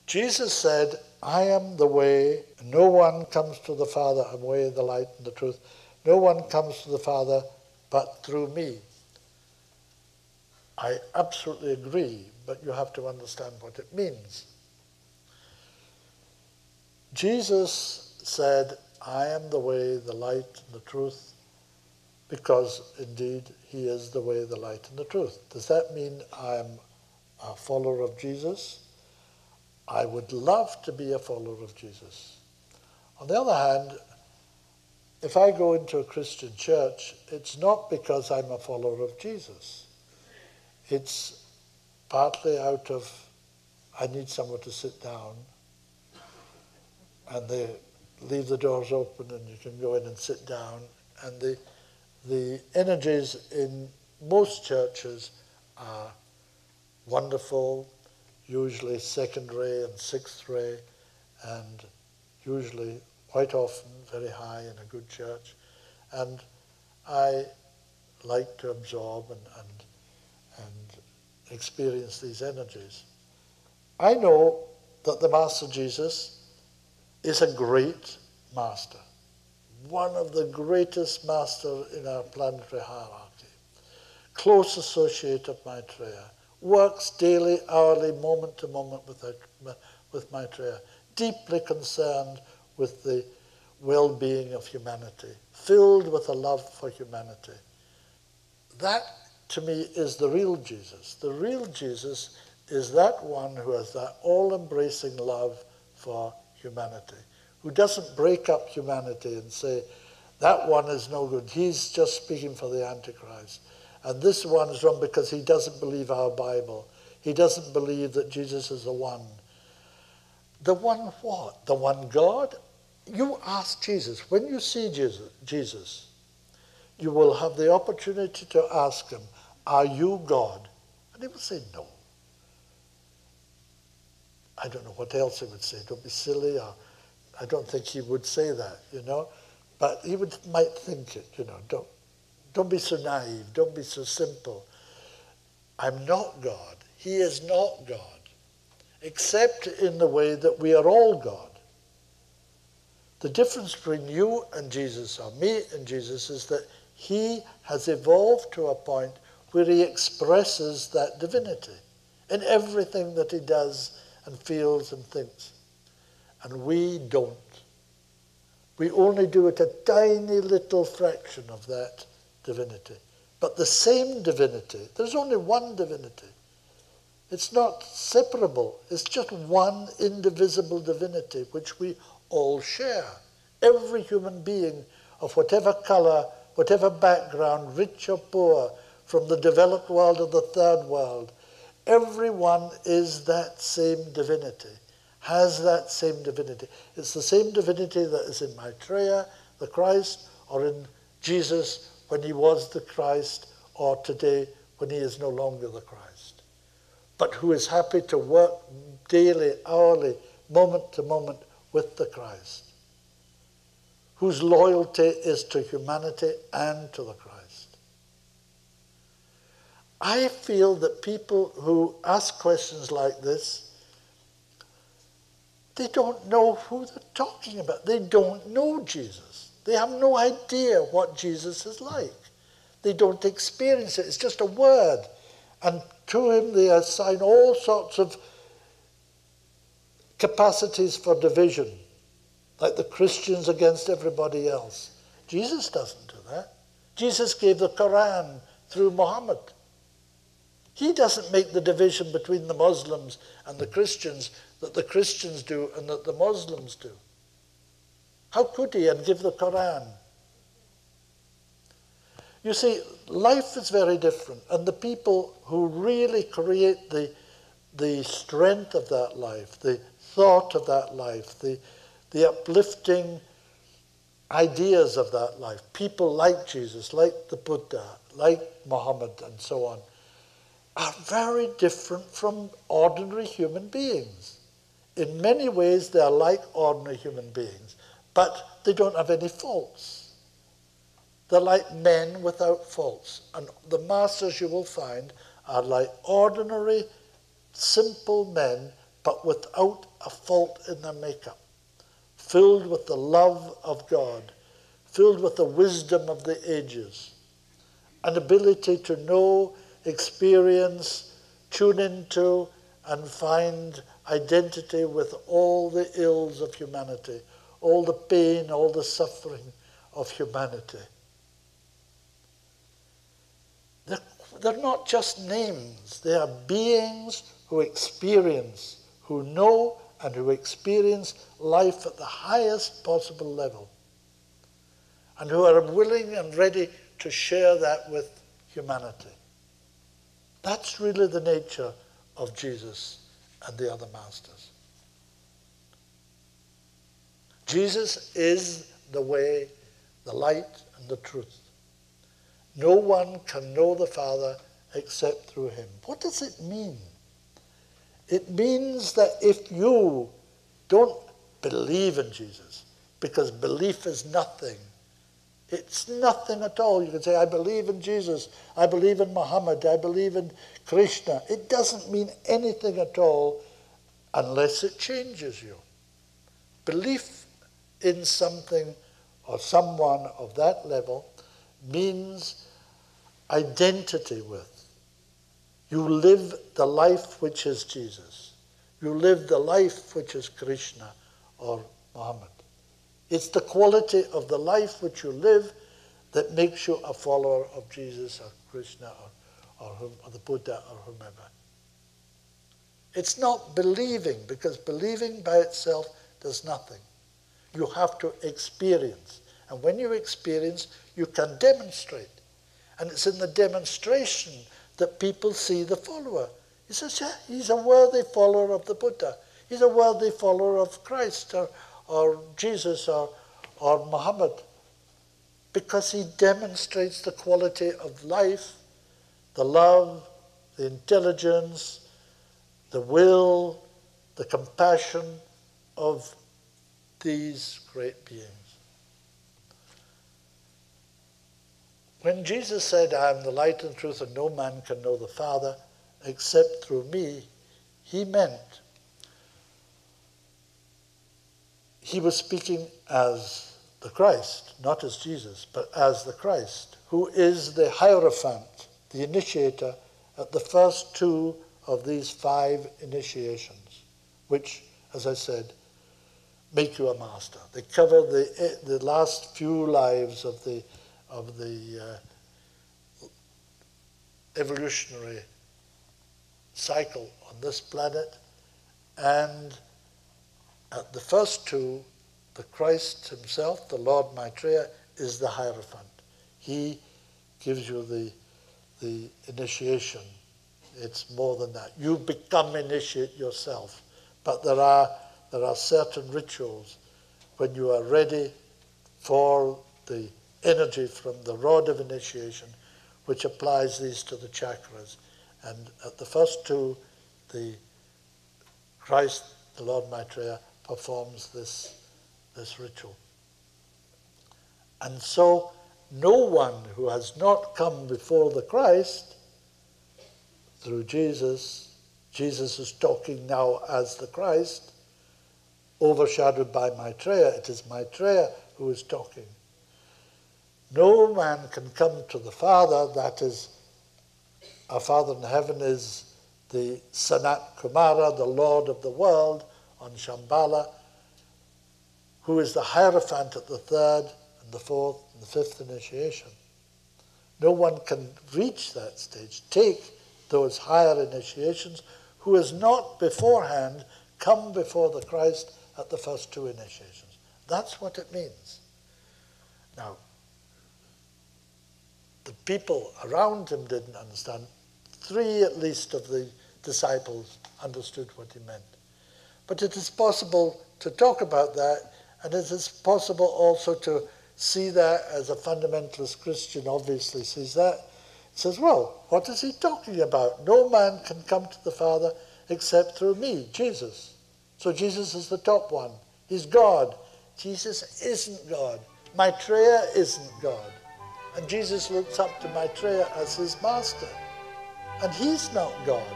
Jesus said, I am the way, no one comes to the Father, I'm the way, the light, and the truth. No one comes to the Father but through me. I absolutely agree, but you have to understand what it means. Jesus said, I am the way, the light, and the truth, because indeed he is the way, the light, and the truth. Does that mean I am a follower of Jesus? I would love to be a follower of Jesus. On the other hand, if I go into a Christian church, it's not because I'm a follower of Jesus. It's partly out of, I need somewhere to sit down, and they leave the doors open and you can go in and sit down. And the energies in most churches are wonderful, usually second ray and sixth ray, and usually quite often very high in a good church. And I like to absorb and experience these energies. I know that the Master Jesus is a great master, one of the greatest masters in our planetary hierarchy, close associate of Maitreya, works daily, hourly, moment to moment with Maitreya, deeply concerned with the well-being of humanity, filled with a love for humanity. That, to me, is the real Jesus. The real Jesus is that one who has that all-embracing love for humanity, who doesn't break up humanity and say, that one is no good, he's just speaking for the Antichrist. And this one is wrong because he doesn't believe our Bible. He doesn't believe that Jesus is the one. The one what? The one God? You ask Jesus. When you see Jesus, you will have the opportunity to ask him, are you God? And he will say no. I don't know what else he would say. Don't be silly. Or I don't think he would say that, But he might think it, Don't be so naive. Don't be so simple. I'm not God. He is not God, except in the way that we are all God. The difference between you and Jesus, or me and Jesus, is that he has evolved to a point where he expresses that divinity in everything that he does and feels and thinks. And we don't. We only do it a tiny little fraction of that divinity. But the same divinity, there's only one divinity. It's not separable. It's just one indivisible divinity which we all share. Every human being of whatever color, whatever background, rich or poor, from the developed world or the third world, everyone is that same divinity, has that same divinity. It's the same divinity that is in Maitreya, the Christ, or in Jesus when he was the Christ, or today when he is no longer the Christ. But who is happy to work daily, hourly, moment to moment with the Christ, whose loyalty is to humanity and to the Christ. I feel that people who ask questions like this, they don't know who they're talking about. They don't know Jesus. They have no idea what Jesus is like. They don't experience it. It's just a word. And to him they assign all sorts of capacities for division, like the Christians against everybody else. Jesus doesn't do that. Jesus gave the Quran through Muhammad. He doesn't make the division between the Muslims and the Christians that the Christians do and that the Muslims do. How could he, and give the Quran? You see, life is very different, and the people who really create the strength of that life, the thought of that life, the uplifting ideas of that life, people like Jesus, like the Buddha, like Muhammad, and so on, are very different from ordinary human beings. In many ways, they are like ordinary human beings, but they don't have any faults. They're like men without faults. And the masters you will find are like ordinary, simple men but without a fault in their makeup, filled with the love of God, filled with the wisdom of the ages, an ability to know, experience, tune into, and find identity with all the ills of humanity, all the pain, all the suffering of humanity. They're not just names, they are beings who experience, who know and who experience life at the highest possible level, and who are willing and ready to share that with humanity. That's really the nature of Jesus and the other masters. Jesus is the way, the light, and the truth. No one can know the Father except through him. What does it mean? It means that if you don't believe in Jesus, because belief is nothing, it's nothing at all. You can say, I believe in Jesus, I believe in Muhammad, I believe in Krishna. It doesn't mean anything at all unless it changes you. Belief in something or someone of that level means identity with. You live the life which is Jesus. You live the life which is Krishna or Muhammad. It's the quality of the life which you live that makes you a follower of Jesus or Krishna or the Buddha or whomever. It's not believing, because believing by itself does nothing. You have to experience. And when you experience, you can demonstrate. And it's in the demonstration that people see the follower. He says, yeah, he's a worthy follower of the Buddha. He's a worthy follower of Christ or Jesus or Muhammad, because he demonstrates the quality of life, the love, the intelligence, the will, the compassion of these great beings. When Jesus said, I am the light and truth, and no man can know the Father except through me, he meant he was speaking as the Christ, not as Jesus, but as the Christ, who is the hierophant, the initiator at the first two of these 5 initiations, which, as I said, make you a master. They cover the last few lives of the evolutionary cycle on this planet, and at the first 2, the Christ himself, the Lord Maitreya, is the hierophant. He gives you the initiation. It's more than that. You become initiate yourself, but there are certain rituals when you are ready for the energy from the rod of initiation, which applies these to the chakras. And at the first 2, the Christ, the Lord Maitreya, performs this ritual. And so no one who has not come before the Christ, through Jesus is talking now as the Christ, overshadowed by Maitreya. It is Maitreya who is talking. No man can come to the Father, that is, our Father in heaven is the Sanat Kumara, the Lord of the world, on Shambhala, who is the hierophant at the 3rd and the 4th and the 5th initiation. No one can reach that stage, take those higher initiations, who has not beforehand come before the Christ at the first 2 initiations. That's what it means. Now, the people around him didn't understand. 3 at least of the disciples understood what he meant. But it is possible to talk about that, and it is possible also to see that as a fundamentalist Christian obviously sees that. He says, well, what is he talking about? No man can come to the Father except through me, Jesus. So Jesus is the top one. He's God. Jesus isn't God. Maitreya isn't God. And Jesus looks up to Maitreya as his master. And he's not God.